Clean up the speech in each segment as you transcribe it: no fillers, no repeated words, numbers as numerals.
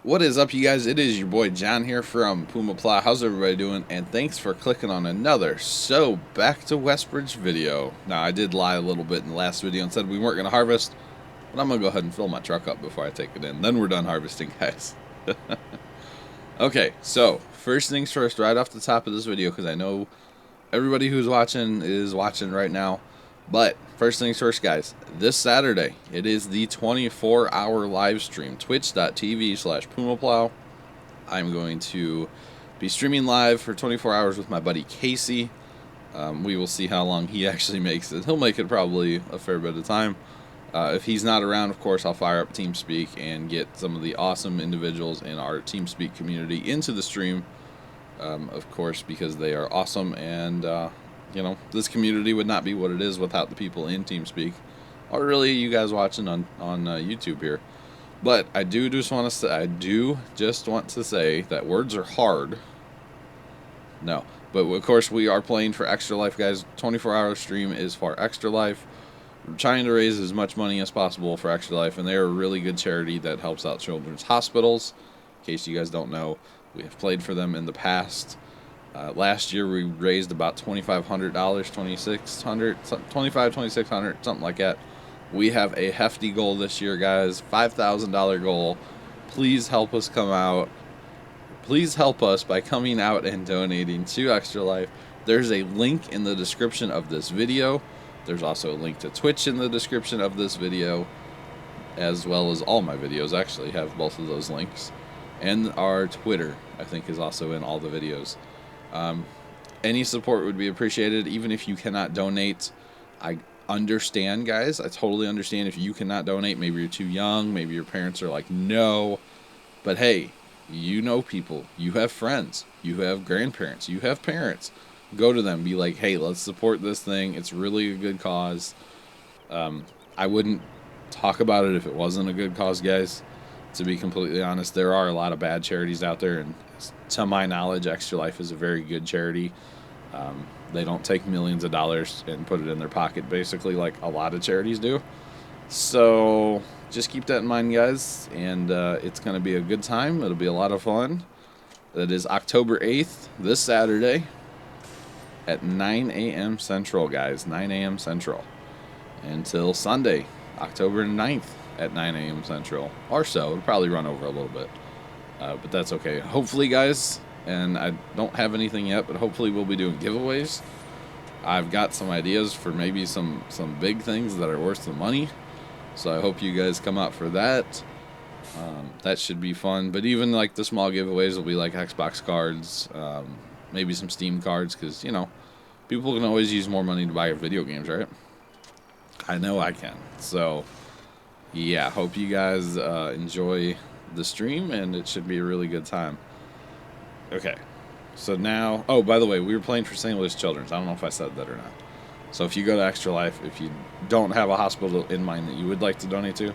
What is up, you guys? It is your boy John here from PumaPlow. How's everybody doing? And thanks for clicking on another back to Westbridge video. Now, I did lie a little bit in the last video and said we weren't going to harvest, but I'm going to go ahead and fill my truck up before I take it in. Then we're done harvesting, guys. Okay, so first things first, right off the top of this video, because I know everybody who's watching is watching right now. But first things first, guys, this Saturday, it is the 24-hour live stream, twitch.tv/PumaPlow. I'm going to be streaming live for 24 hours with my buddy Casey. We will see how long he actually makes it. He'll make it probably a fair bit of time. If he's not around, of course, I'll fire up TeamSpeak and get some of the awesome individuals in our TeamSpeak community into the stream, of course, because they are awesome, and you know, this community would not be what it is without the people in TeamSpeak, or really you guys watching on YouTube here. But I do just want to say that words are hard. No, but of course we are playing for Extra Life, guys. 24-hour stream is for Extra Life. We're trying to raise as much money as possible for Extra Life, and they're a really good charity that helps out children's hospitals. In case you guys don't know, we have played for them in the past. Last year we raised about $2,500, $2,600, something like that. We have a hefty goal this year, guys, $5,000 goal. Please help us come out. Please help us by coming out and donating to Extra Life. There's a link in the description of this video. There's also a link to Twitch in the description of this video, as well as all my videos actually have both of those links. And our Twitter, I think, is also in all the videos. Any support would be appreciated, even if you cannot donate. I understand, guys. I totally understand if you cannot donate. Maybe you're too young. Maybe your parents are like, no. But hey, you know people. You have friends. You have grandparents. You have parents. Go to them. Be like, hey, let's support this thing. It's really a good cause. I wouldn't talk about it if it wasn't a good cause, guys. To be completely honest, there are a lot of bad charities out there, and to my knowledge, Extra Life is a very good charity. They don't take millions of dollars and put it in their pocket, basically, like a lot of charities do. So just keep that in mind, guys, and it's going to be a good time. It'll be a lot of fun. That is October 8th, this Saturday, at 9 a.m. Central, guys, 9 a.m. Central, until Sunday, October 9th at 9 a.m. Central, or so. It'll probably run over a little bit. But that's okay. Hopefully, guys, and I don't have anything yet, but hopefully we'll be doing giveaways. I've got some ideas for maybe some big things that are worth some money. So I hope you guys come out for that. That should be fun. But even like the small giveaways will be like Xbox cards, maybe some Steam cards, because, you know, people can always use more money to buy video games, right? I know I can. So, yeah, hope you guys enjoy the stream, and it should be a really good time. Okay, so now, oh, by the way, we were playing for St. Louis Children's. I don't know if I said that or not. So if you go to Extra Life, if you don't have a hospital in mind that you would like to donate to,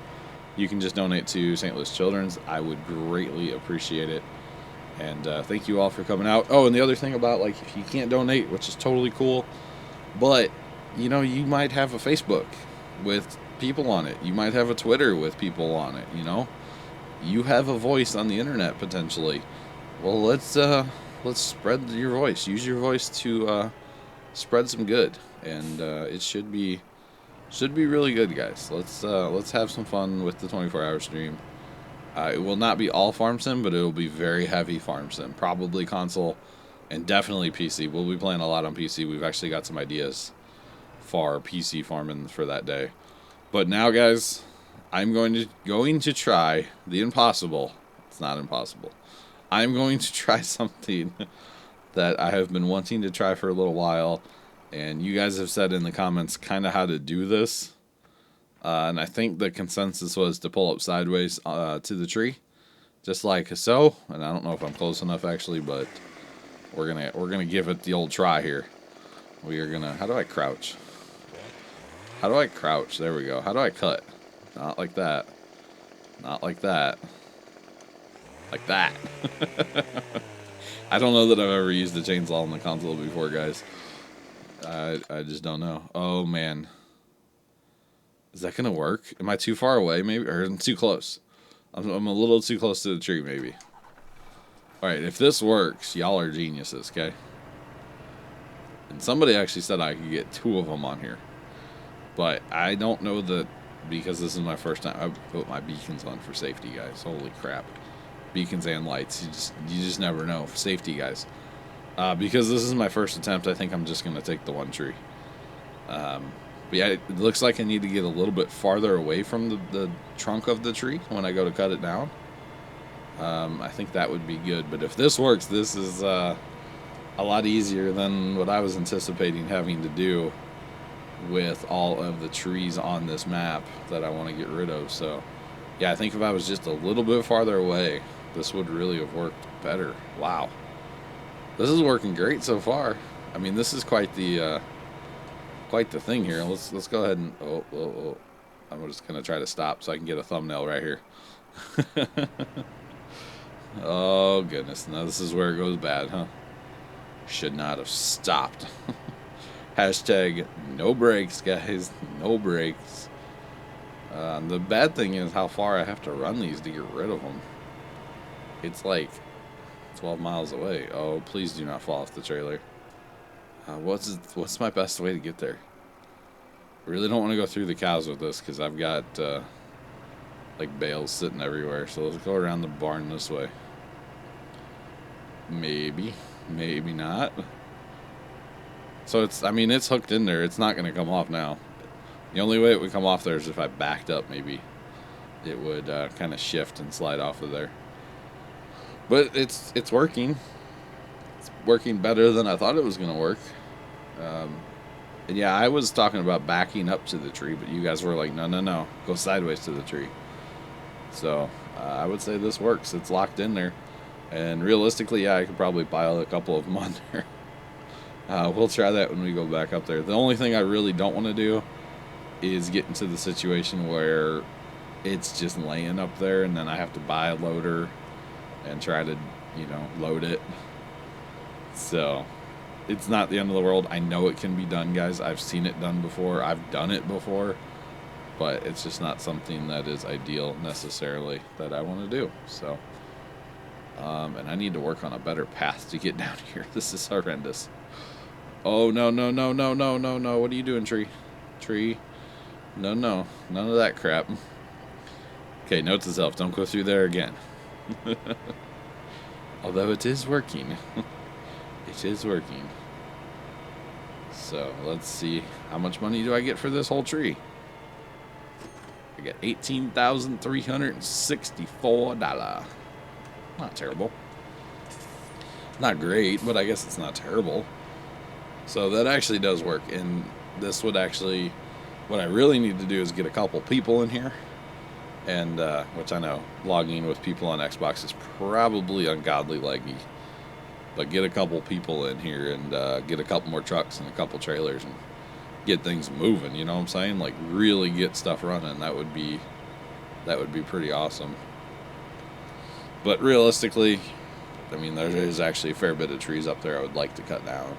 you can just donate to St. Louis Children's. I would greatly appreciate it. And thank you all for coming out. Oh, and the other thing about, like, if you can't donate, which is totally cool, but, you know, you might have a Facebook with people on it. You might have a Twitter with people on it, you know? You have a voice on the internet, potentially. Well, let's spread your voice. Use your voice to spread some good, and it should be really good, guys. Let's have some fun with the 24-hour stream. It will not be all farm sim, but it will be very heavy farm sim. Probably console, and definitely PC. We'll be playing a lot on PC. We've actually got some ideas for PC farming for that day. But now, guys, I'm going to try the impossible. It's not impossible. I'm going to try something that I have been wanting to try for a little while, and you guys have said in the comments kind of how to do this. And I think the consensus was to pull up sideways to the tree, just like so. And I don't know if I'm close enough actually, but we're gonna give it the old try here. We are gonna. How do I crouch? How do I crouch? There we go. How do I cut? Not like that. Not like that. Like that. I don't know that I've ever used a chainsaw on the console before, guys. I just don't know. Oh, man. Is that going to work? Am I too far away, maybe? Or too close? I'm a little too close to the tree, maybe. Alright, if this works, y'all are geniuses, okay? And somebody actually said I could get 2 of them on here. But I don't know that, because this is my first time. I put my beacons on for safety, guys. Holy crap. Beacons and lights. You just never know. Safety, guys. Because this is my first attempt, I think I'm just going to take the one tree. But yeah, it looks like I need to get a little bit farther away from the trunk of the tree when I go to cut it down. I think that would be good. But if this works, this is a lot easier than what I was anticipating having to do with all of the trees on this map that I want to get rid of. So yeah, I think if I was just a little bit farther away, this would really have worked better. Wow, this is working great so far. I mean, this is quite the thing here. Let's go ahead and I'm just gonna try to stop so I can get a thumbnail right here. Oh goodness, now this is where it goes bad, huh? Should not have stopped. Hashtag no brakes, guys. No brakes. The bad thing is how far I have to run these to get rid of them. It's like 12 miles away. Oh, please do not fall off the trailer. What's my best way to get there? I really don't want to go through the cows with this because I've got like bales sitting everywhere. So let's go around the barn this way. Maybe not. So it's hooked in there. It's not going to come off now. The only way it would come off there is if I backed up, maybe. It would kind of shift and slide off of there. But it's working. It's working better than I thought it was going to work. And yeah, I was talking about backing up to the tree, but you guys were like, no, go sideways to the tree. So I would say this works. It's locked in there. And realistically, yeah, I could probably pile a couple of them on there. We'll try that when we go back up there. The only thing I really don't want to do is get into the situation where it's just laying up there and then I have to buy a loader and try to, load it. So it's not the end of the world. I know it can be done, guys. I've seen it done before. I've done it before. But it's just not something that is ideal necessarily that I want to do. So, and I need to work on a better path to get down here. This is horrendous. Oh, no. What are you doing, tree? Tree. No. None of that crap. Okay, note to self. Don't go through there again. Although it is working. It is working. So, let's see. How much money do I get for this whole tree? I get $18,364. Not terrible. Not great, but I guess it's not terrible. So that actually does work, and this would actually, what I really need to do is get a couple people in here, and which I know logging with people on Xbox is probably ungodly laggy, but get a couple people in here and get a couple more trucks and a couple trailers and get things moving, you know what I'm saying? Like really get stuff running. That would be pretty awesome. But realistically, I mean, there is actually a fair bit of trees up there I would like to cut down.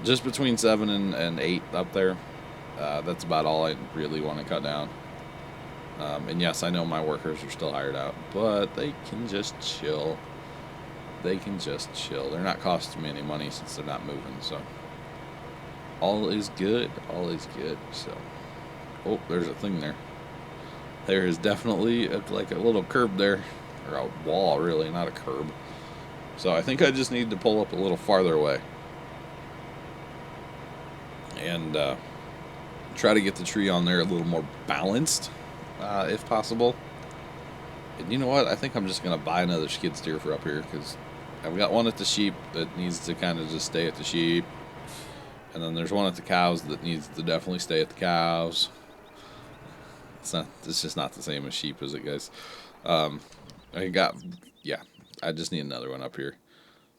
Just between 7 and 8 up there. That's about all I really want to cut down. And yes, I know my workers are still hired out, but they can just chill. They're not costing me any money since they're not moving, so all is good. So, oh, there's a thing there. There is definitely like a little curb there, or a wall, really, not a curb. So I think I just need to pull up a little farther away and try to get the tree on there a little more balanced, if possible. And you know what? I think I'm just going to buy another skid steer for up here, because I've got one at the sheep that needs to kind of just stay at the sheep. And then there's one at the cows that needs to definitely stay at the cows. It's just not the same as sheep, is it, guys? I just need another one up here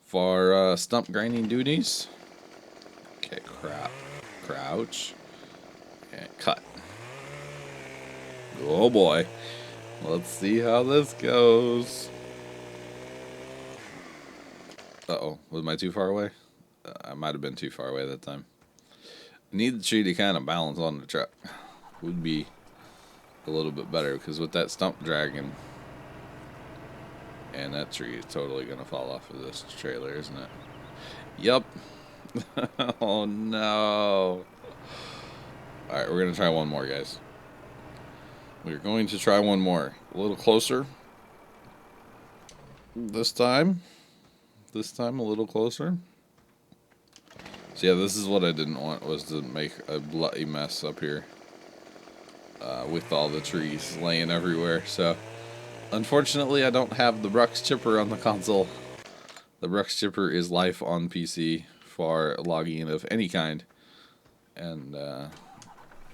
for stump grinding duties. Okay, crouch, and cut. Oh boy, let's see how this goes. Uh-oh, was I too far away? I might have been too far away that time. Need the tree to kind of balance on the truck. Would be a little bit better, because with that stump dragging, And that tree is totally going to fall off of this trailer, isn't it? Yep. Oh, no. Alright, we're going to try one more, guys. We're going to try one more. A little closer. This time a little closer. So yeah, this is what I didn't want, was to make a bloody mess up here. With all the trees laying everywhere. So, unfortunately, I don't have the Brux chipper on the console. The Brux chipper is life on PC for logging of any kind. And,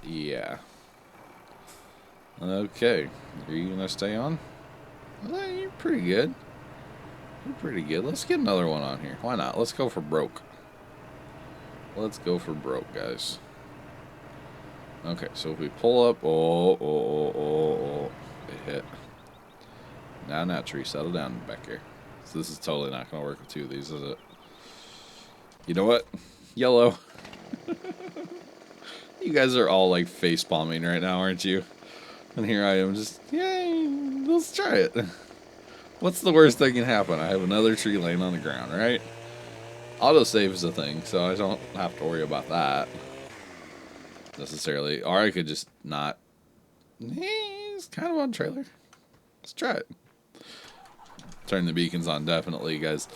yeah. Okay. Are you going to stay on? Well, you're pretty good. You're pretty good. Let's get another one on here. Why not? Let's go for broke. Let's go for broke, guys. Okay, so if we pull up... Oh. It hit. Now, tree. Settle down back here. So this is totally not going to work with two of these, is it? You know what? Yellow. You guys are all, like, face palming right now, aren't you? And here I am just... Yay! Let's try it. What's the worst that can happen? I have another tree laying on the ground, right? Autosave is a thing, so I don't have to worry about that. Necessarily. Or I could just not... It's kind of on trailer. Let's try it. Turn the beacons on, definitely, guys.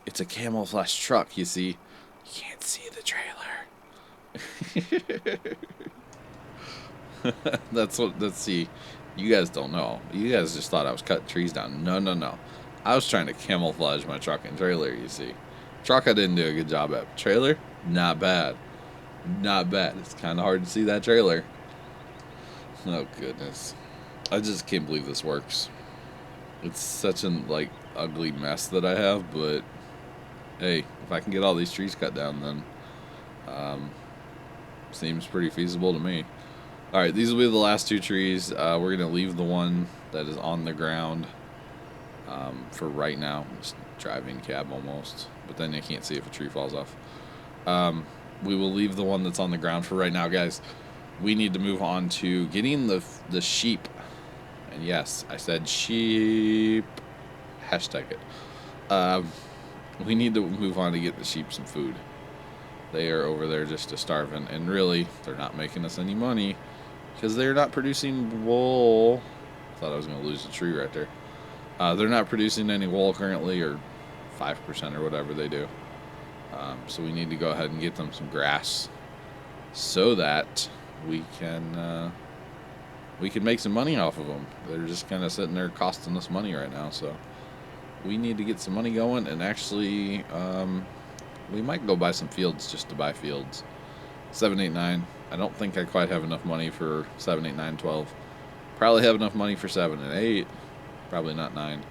It's a camouflage truck, you see. You can't see the trailer. Let's see. You guys don't know. You guys just thought I was cutting trees down. No. I was trying to camouflage my truck and trailer, you see. Truck I didn't do a good job at. Trailer, not bad. Not bad. It's kind of hard to see that trailer. Oh, goodness. I just can't believe this works. It's such an, like, ugly mess that I have, but hey, if I can get all these trees cut down, then seems pretty feasible to me. Alright, these will be the last two trees. We're going to leave the one that is on the ground for right now. I'm just driving cab almost, but then you can't see if a tree falls off. We will leave the one that's on the ground for right now, guys. We need to move on to getting the sheep. And yes, I said sheep. Hashtag it. We need to move on to get the sheep some food. They are over there just to starving, and really, they're not making us any money because they're not producing wool. Thought I was going to lose a tree right there. They're not producing any wool currently, or 5% or whatever they do. So we need to go ahead and get them some grass so that we can make some money off of them. They're just kind of sitting there costing us money right now, so we need to get some money going, and actually we might go buy some fields just to buy fields. 7, 8, 9. I don't think I quite have enough money for 7, 8, 9, 12. Probably have enough money for 7 and 8. Probably not 9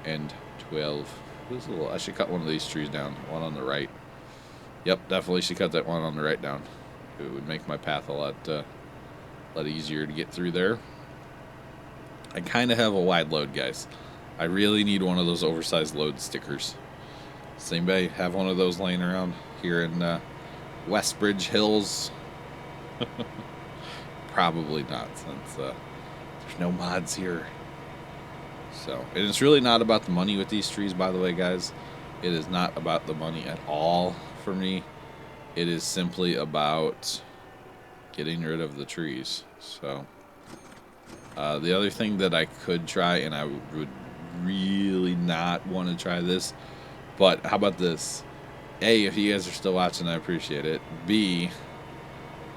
and 12. I should cut one of these trees down. One on the right. Yep, definitely should cut that one on the right down. It would make my path a lot easier to get through there. I kind of have a wide load, guys. I really need one of those oversized load stickers. Does anybody have one of those laying around here in Westbridge Hills? Probably not, since there's no mods here. So, and it's really not about the money with these trees, by the way, guys. It is not about the money at all for me. It is simply about getting rid of the trees. So, the other thing that I could try, and I would really not want to try this, but how about this? A, if you guys are still watching, I appreciate it. B,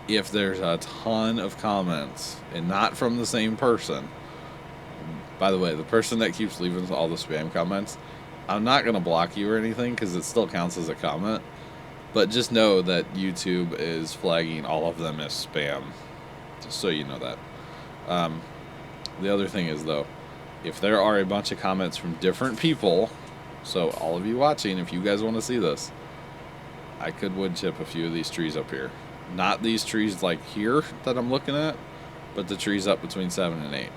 if there's a ton of comments, and not from the same person. By the way, the person that keeps leaving all the spam comments, I'm not going to block you or anything because it still counts as a comment. But just know that YouTube is flagging all of them as spam. Just so you know that. The other thing is, though, if there are a bunch of comments from different people, so all of you watching, if you guys want to see this, I could wood chip a few of these trees up here. Not these trees like here that I'm looking at, but the trees up between 7 and 8.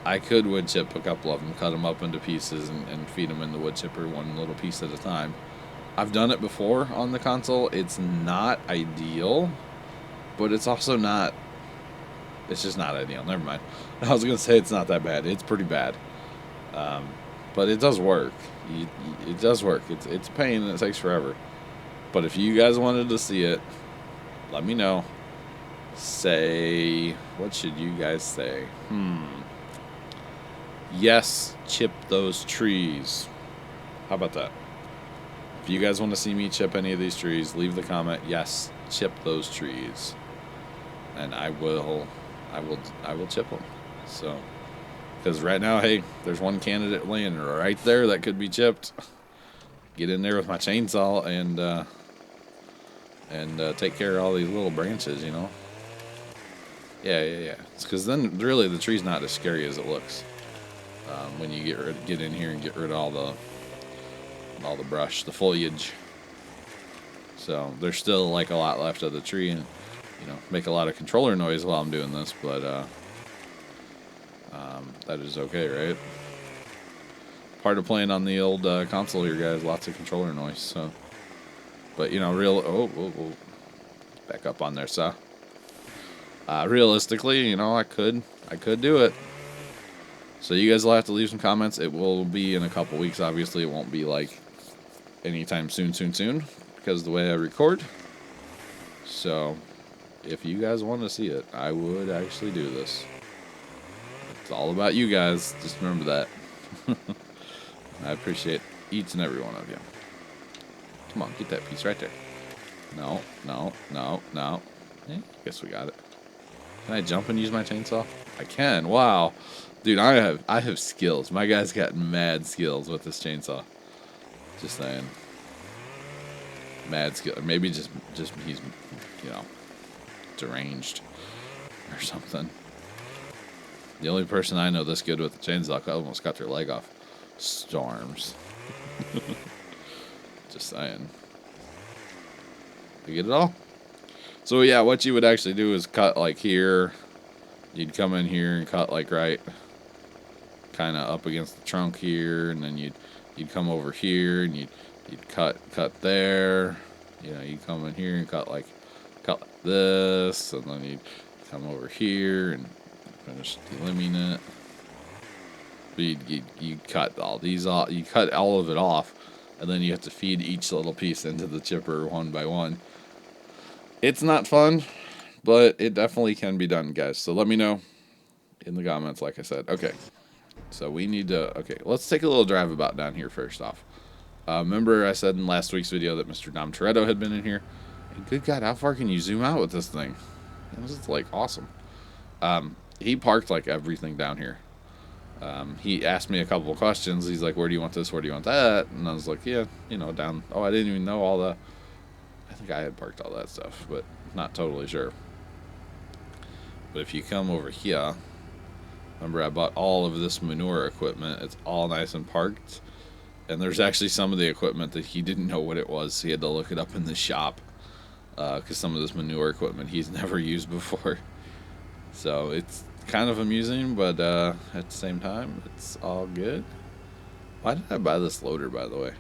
I could wood chip a couple of them, cut them up into pieces, and feed them in the wood chipper one little piece at a time. I've done it before on the console. It's not ideal, but it's also not... It's just not ideal. Never mind. I was going to say it's not that bad. It's pretty bad. But it does work. It does work. It's a pain and it takes forever. But if you guys wanted to see it, let me know. Say, what should you guys say? Yes, chip those trees. How about that? If you guys want to see me chip any of these trees, leave the comment. Yes, chip those trees, and I will chip them. So, because right now, hey, there's one candidate laying right there that could be chipped. Get in there with my chainsaw and take care of all these little branches, you know. Yeah. It's because then really the tree's not as scary as it looks when you get in here and get rid of all the brush, the foliage. So there's still like a lot left of the tree, and make a lot of controller noise while I'm doing this, but that is okay, right? Part of playing on the old console here, guys. Lots of controller noise. So, but back up on there, so. Realistically, I could do it. So you guys will have to leave some comments. It will be in a couple weeks. Obviously, it won't be like anytime soon, because of the way I record. So, if you guys want to see it, I would actually do this. It's all about you guys. Just remember that. I appreciate each and every one of you. Come on, get that piece right there. No. I guess we got it. Can I jump and use my chainsaw? I can. Wow. Dude, I have skills. My guy's got mad skills with this chainsaw. Just saying. Mad skill. Or maybe just he's, deranged or something. The only person I know this good with the chainsaw almost got their leg off. Storms. Just saying. You get it all? So yeah, what you would actually do is cut like here. You'd come in here and cut like right kind of up against the trunk here, and then you'd come over here and you'd cut there. You'd come in here and cut like this, and then you'd come over here and finish limbing it. But you cut all these off. You cut all of it off, and then you have to feed each little piece into the chipper one by one. It's not fun, but it definitely can be done, guys. So let me know in the comments, like I said. Okay, so we need to... Okay, let's take a little drive about down here first off. Remember I said in last week's video that Mr. Dom Toretto had been in here? And good God, how far can you zoom out with this thing? This is, like, awesome. He parked, like, everything down here. He asked me a couple of questions. He's like, where do you want this? Where do you want that? And I was like, yeah, down... Oh, I didn't even know all the... I think I had parked all that stuff, but not totally sure. But if you come over here, remember I bought all of this manure equipment. It's all nice and parked. And there's actually some of the equipment that he didn't know what it was. So he had to look it up in the shop. Because some of this manure equipment he's never used before. So it's kind of amusing, but at the same time, it's all good. Why did I buy this loader, by the way?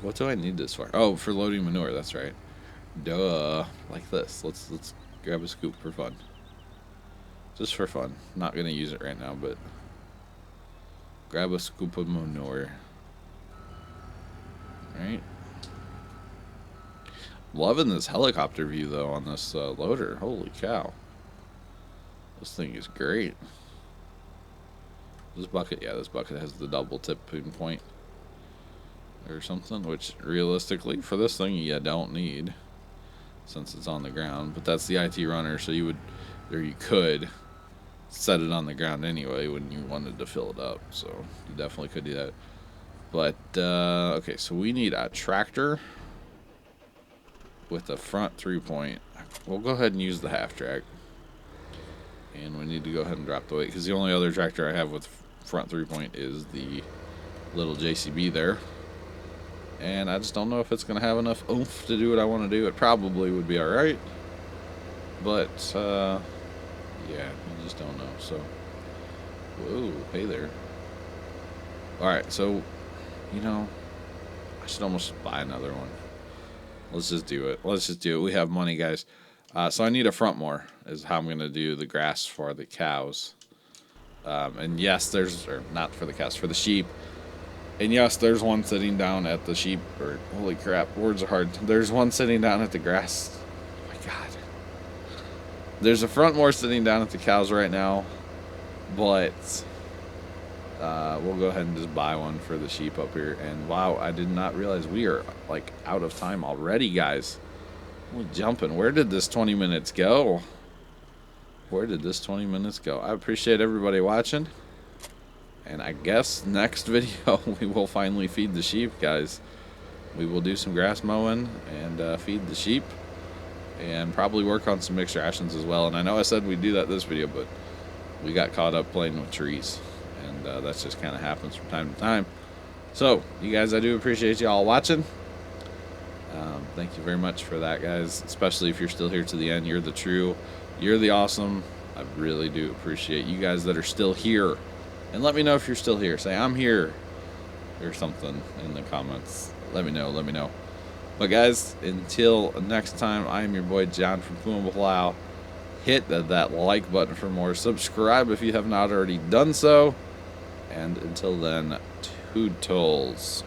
What do I need this for? Oh, for loading manure, that's right. Duh. Like this. Let's grab a scoop for fun. Just for fun. Not gonna use it right now, but grab a scoop of manure. Alright. Loving this helicopter view though on this loader. Holy cow. This thing is great. This bucket has the double tipping point or something, which realistically for this thing you don't need since it's on the ground, but that's the IT runner, so you could set it on the ground anyway when you wanted to fill it up, so you definitely could do that. But okay, so we need a tractor with a front 3-point. We'll go ahead and use the half track, and we need to go ahead and drop the weight because the only other tractor I have with front 3-point is the little JCB there. And I just don't know if it's going to have enough oomph to do what I want to do. It probably would be alright. But, yeah, you just don't know. So, whoa, hey there. Alright, so, I should almost buy another one. Let's just do it. We have money, guys. So I need a front mower is how I'm going to do the grass for the cows. And yes, or not for the cows, for the sheep. And yes, there's one sitting down at the sheep, or holy crap, words are hard. There's one sitting down at the grass. Oh my God. There's a front more sitting down at the cows right now, but we'll go ahead and just buy one for the sheep up here. And wow, I did not realize we are like out of time already, guys. We're jumping. Where did this 20 minutes go? Where did this 20 minutes go? I appreciate everybody watching. And I guess next video we will finally feed the sheep, guys. We will do some grass mowing and feed the sheep. And probably work on some mixed rations as well. And I know I said we'd do that this video, but we got caught up playing with trees. And that's just kind of happens from time to time. So, you guys, I do appreciate you all watching. Thank you very much for that, guys. Especially if you're still here to the end. You're the awesome. I really do appreciate you guys that are still here. And let me know if you're still here. Say, I'm here. Or something in the comments. Let me know. But guys, until next time, I am your boy John from PumaPlow. Hit that like button for more. Subscribe if you have not already done so. And until then, toodles.